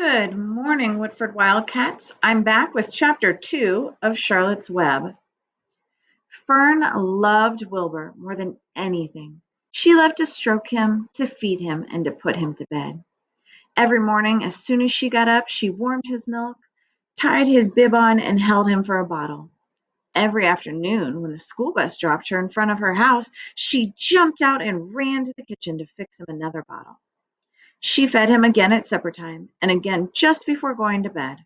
Good morning, Woodford Wildcats. I'm back with Chapter 2 of Charlotte's Web. Fern loved Wilbur more than anything. She loved to stroke him, to feed him, and to put him to bed. Every morning, as soon as she got up, she warmed his milk, tied his bib on, and held him for a bottle. Every afternoon, when the school bus dropped her in front of her house, she jumped out and ran to the kitchen to fix him another bottle. She fed him again at supper time, and again just before going to bed.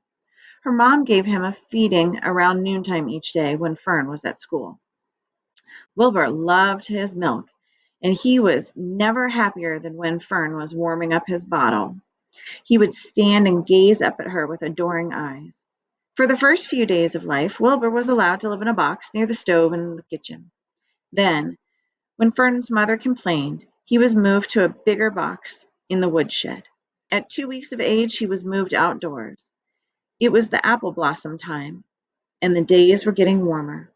Her mom gave him a feeding around noontime each day when Fern was at school. Wilbur loved his milk, and he was never happier than when Fern was warming up his bottle. He would stand and gaze up at her with adoring eyes. For the first few days of life, Wilbur was allowed to live in a box near the stove in the kitchen. Then, when Fern's mother complained, he was moved to a bigger box in the woodshed. At 2 weeks of age, he was moved outdoors. It was the apple blossom time, and the days were getting warmer.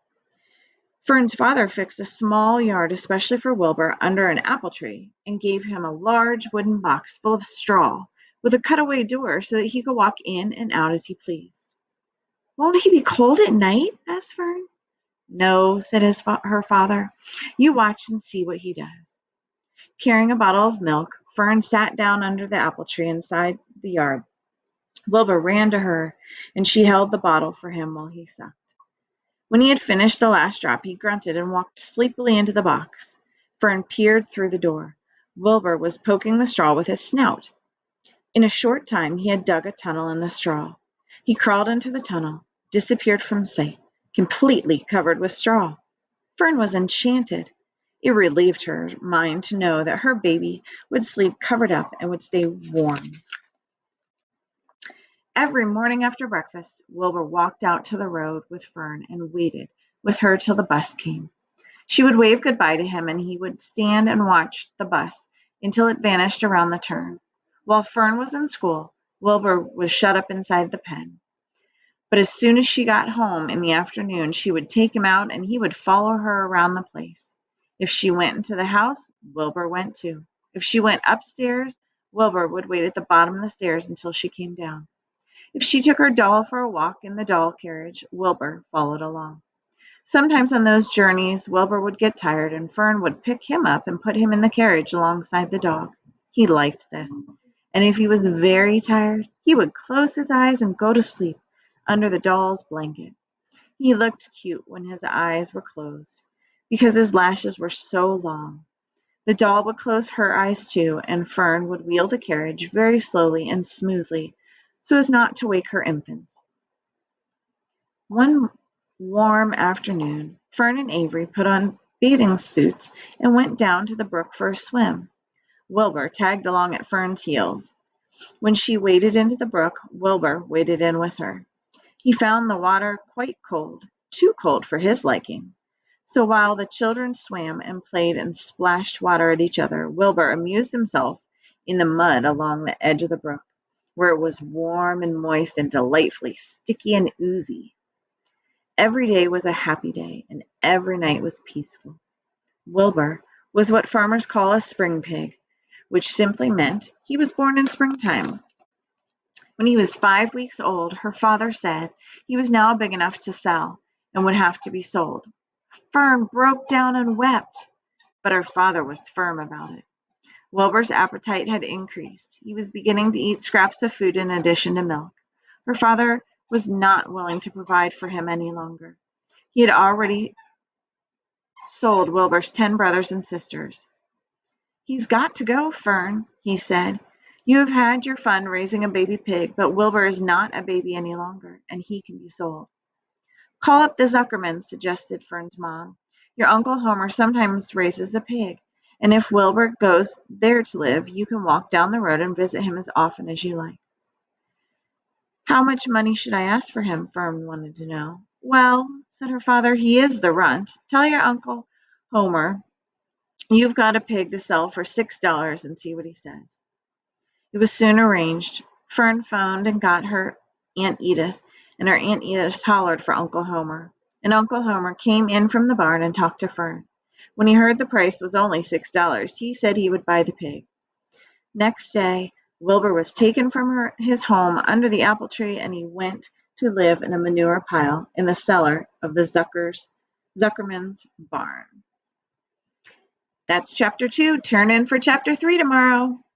Fern's father fixed a small yard especially for Wilbur under an apple tree and gave him a large wooden box full of straw with a cutaway door so that he could walk in and out as he pleased. "Won't he be cold at night?" asked Fern. "No," said her father. "You watch and see what he does." Carrying a bottle of milk, Fern sat down under the apple tree inside the yard. Wilbur ran to her, and she held the bottle for him while he sucked. When he had finished the last drop, he grunted and walked sleepily into the box. Fern peered through the door. Wilbur was poking the straw with his snout. In a short time, he had dug a tunnel in the straw. He crawled into the tunnel, disappeared from sight, completely covered with straw. Fern was enchanted. It relieved her mind to know that her baby would sleep covered up and would stay warm. Every morning after breakfast, Wilbur walked out to the road with Fern and waited with her till the bus came. She would wave goodbye to him, and he would stand and watch the bus until it vanished around the turn. While Fern was in school, Wilbur was shut up inside the pen. But as soon as she got home in the afternoon, she would take him out and he would follow her around the place. If she went into the house, Wilbur went too. If she went upstairs, Wilbur would wait at the bottom of the stairs until she came down. If she took her doll for a walk in the doll carriage, Wilbur followed along. Sometimes on those journeys, Wilbur would get tired and Fern would pick him up and put him in the carriage alongside the dog. He liked this. And if he was very tired, he would close his eyes and go to sleep under the doll's blanket. He looked cute when his eyes were closed because his lashes were so long. The doll would close her eyes too, and Fern would wheel the carriage very slowly and smoothly so as not to wake her infants. One warm afternoon, Fern and Avery put on bathing suits and went down to the brook for a swim. Wilbur tagged along at Fern's heels. When she waded into the brook, Wilbur waded in with her. He found the water quite cold, too cold for his liking. So while the children swam and played and splashed water at each other, Wilbur amused himself in the mud along the edge of the brook, where it was warm and moist and delightfully sticky and oozy. Every day was a happy day, and every night was peaceful. Wilbur was what farmers call a spring pig, which simply meant he was born in springtime. When he was 5 weeks old, her father said he was now big enough to sell and would have to be sold. Fern broke down and wept, but her father was firm about it. Wilbur's appetite had increased. He was beginning to eat scraps of food in addition to milk. Her father was not willing to provide for him any longer. He had already sold Wilbur's 10 brothers and sisters. "He's got to go, Fern," he said. "You have had your fun raising a baby pig, but Wilbur is not a baby any longer, and he can be sold." "Call up the Zuckermans," suggested Fern's mom. "Your Uncle Homer sometimes raises a pig, and if Wilbur goes there to live, you can walk down the road and visit him as often as you like." "How much money should I ask for him?" Fern wanted to know. "Well," said her father, "he is the runt. Tell your Uncle Homer you've got a pig to sell for $6 and see what he says." It was soon arranged. Fern phoned and got her Aunt Edith, and her Aunt Edith hollered for Uncle Homer. And Uncle Homer came in from the barn and talked to Fern. When he heard the price was only $6, he said he would buy the pig. Next day, Wilbur was taken from his home under the apple tree, and he went to live in a manure pile in the cellar of the Zuckerman's barn. That's chapter 2. Turn in for chapter 3 tomorrow.